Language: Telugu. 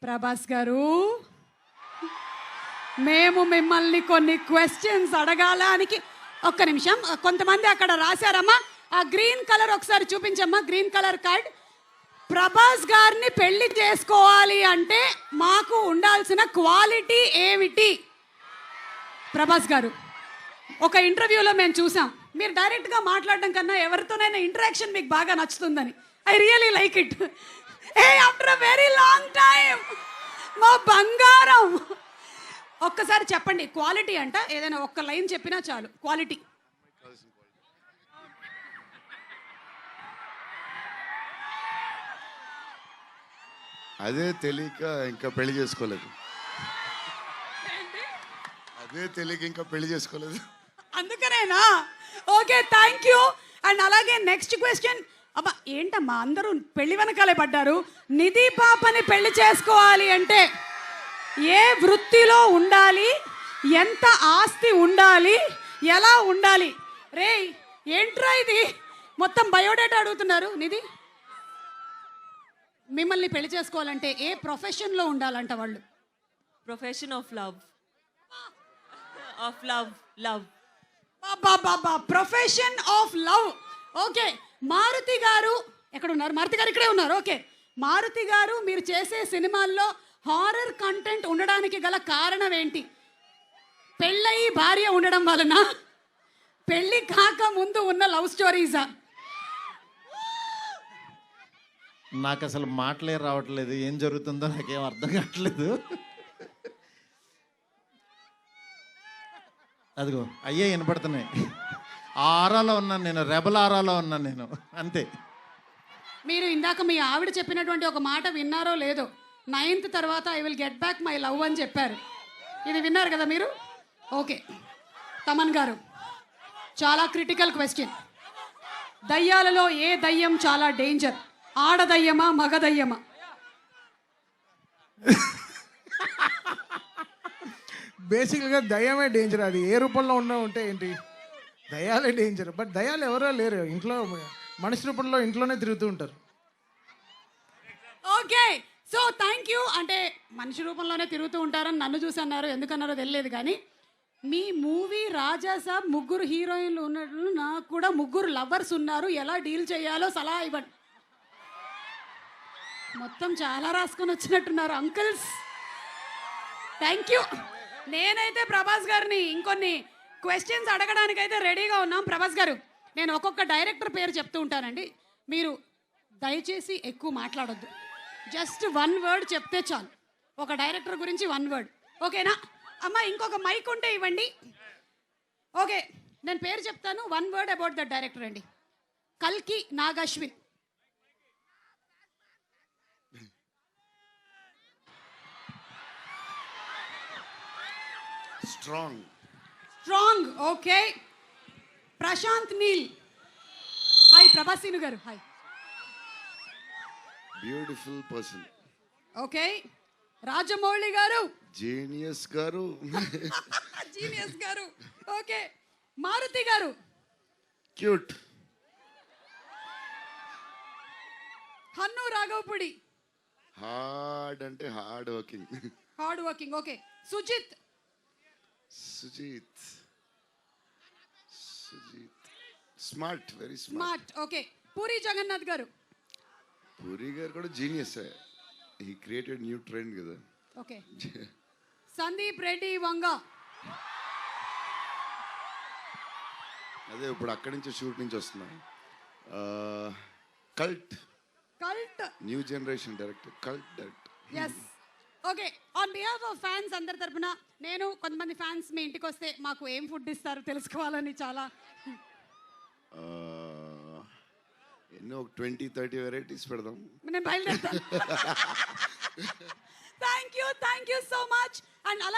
ప్రభాస్ గారు, మేము మిమ్మల్ని కొన్ని క్వశ్చన్స్ అడగాలానికి ఒక్క నిమిషం. కొంతమంది అక్కడ రాశారమ్మా, ఆ గ్రీన్ కలర్ ఒకసారి చూపించమ్మా, గ్రీన్ కలర్ కార్డ్. ప్రభాస్ గారిని పెళ్లి చేసుకోవాలి అంటే మాకు ఉండాల్సిన క్వాలిటీ ఏమిటి? ప్రభాస్ గారు, ఒక ఇంటర్వ్యూలో మేము చూసాం, మీరు డైరెక్ట్గా మాట్లాడడం కన్నా ఎవరితోనైనా ఇంటరాక్షన్ మీకు బాగా నచ్చుతుందని. I really like it. After a very long time మా బంగారం, ఒక్కసారి చెప్పండి క్వాలిటీ అంట, ఏదైనా ఒక్క లైన్ చెప్పినా చాలు. క్వాలిటీ. అదే తెలియక ఇంకా పెళ్లి చేసుకోలేదు. అదే తెలియక ఇంకా పెళ్లి చేసుకోలేదు. అందుకనేనా? Okay, thank you. అండ్ అలాగే నెక్స్ట్ క్వశ్చన్. అబ్బా ఏంటమ్మా అందరూ పెళ్లి వెనకాలే పడ్డారు. నిధి పాపని పెళ్లి చేసుకోవాలి అంటే ఏ వృత్తిలో ఉండాలి, ఎంత ఆస్తి ఉండాలి, ఎలా ఉండాలి? రే ఏంట్రా ఇది, మొత్తం బయోడేటా అడుగుతున్నారు. నిధి, మిమ్మల్ని పెళ్లి చేసుకోవాలంటే ఏ ప్రొఫెషన్లో ఉండాలంట వాళ్ళు? Profession of love. Of love. Love. బాబా, profession of love. Okay, Maruti గారు ఎక్కడ ఉన్నారు? మారుతి గారు ఇక్కడే ఉన్నారు. ఓకే, మారుతి గారు, మీరు చేసే సినిమాల్లో హారర్ కంటెంట్ ఉండడానికి గల కారణం ఏంటి? పెళ్ళయి భార్య ఉండడం వలన, పెళ్ళి కాక ముందు ఉన్న లవ్ స్టోరీసా? నాకు అసలు మాటలే రావట్లేదు, ఏం జరుగుతుందో నాకేం అర్థం కావట్లేదు. అదిగో అయ్యే వినపడుతున్నాయి. ఆ ఆరాలో ఉన్నాను నేను, రెబల్ ఆరాలో ఉన్నాను నేను, అంతే. మీరు ఇందాక మీ ఆవిడ చెప్పినటువంటి ఒక మాట విన్నారో లేదో, 9th తర్వాత I will get back my love అని చెప్పారు. ఇది విన్నారు కదా మీరు? ఓకే, తమన్ గారు, చాలా క్రిటికల్ క్వశ్చన్. దయ్యాలలో ఏ దయ్యం చాలా డేంజర్? ఆడదయ్యమా, మగదయ్యమా? బేసిక్గా దయ్యమే డేంజర్. అది ఏ రూపంలో ఉన్నా ఉంటే ఏంటి, దయ్యాలే డేంజర్. బట్ దయ్యాలు ఎవరో లేరు, ఇంట్లో మనిషి రూపంలో ఇంట్లోనే తిరుగుతూ ఉంటారు. Okay, so thank you. అంటే మనిషి రూపంలోనే తిరుగుతూ ఉంటారని నన్ను చూసి అన్నారు, ఎందుకన్నారో తెలియదు. కానీ మీ మూవీ రాజాసాబ్ ముగ్గురు హీరోయిన్లు ఉన్నట్లు, నాకు కూడా ముగ్గురు లవర్స్ ఉన్నారు, ఎలా డీల్ చేయాలో సలహా ఇవ్వండి. మొత్తం చాలా రాసుకొని వచ్చినట్టున్నారు అంకుల్స్. Thank you. నేనైతే ప్రభాస్ గారిని ఇంకొన్ని క్వశ్చన్స్ అడగడానికైతే రెడీగా ఉన్నాం. ప్రభాస్ గారు, నేను ఒక్కొక్క డైరెక్టర్ పేరు చెప్తూ ఉంటానండి, మీరు దయచేసి ఎక్కువ మాట్లాడొద్దు, జస్ట్ 1 word చెప్తే చాలు. ఒక డైరెక్టర్ గురించి 1 word, ఓకేనా? అమ్మ ఇంకొక మైక్ ఉంటే ఇవ్వండి. ఓకే, నేను పేరు చెప్తాను, 1 word అబౌట్ ద డైరెక్టర్ అండి. కల్కి Nag Ashwin. Strong. Okay, Prashanth Neel. Hi ప్రభాసీను గారు. Hi. Beautiful person. Okay, Rajamouli గారు. జీనియస్ గారు. జీనియస్ గారు. ఓకే, మారుతి గారు. క్యూట్. హన్ను రాఘవపుడి. హార్డ్ అంటే hard working. Hard working. Okay, Sujeeth. Sujeeth smart, very smart. Okay, Puri Jagannadh గారు. పూరి గారు కూడా genius. He created new trend కదా. ఓకే, సందీప్ రెడ్డి వంగ. అదే ఇప్పుడు అక్కడి నుంచి షూట్ నుంచి వస్తున్నాం. Cult new generation director, cult director. Yes. Okay, on behalf of fans అందరి తరపున, నేను కొంతమంది ఫ్యాన్స్ మీ ఇంటికి వస్తే మాకు ఏం ఫుడ్ ఇస్తారు తెలుసుకోవాలని చాలా. ఎన్నో 20-30 వెరైటీస్ పెడదాం. నేను బయలుదేరుతాను. Thank you so much. And అలాగే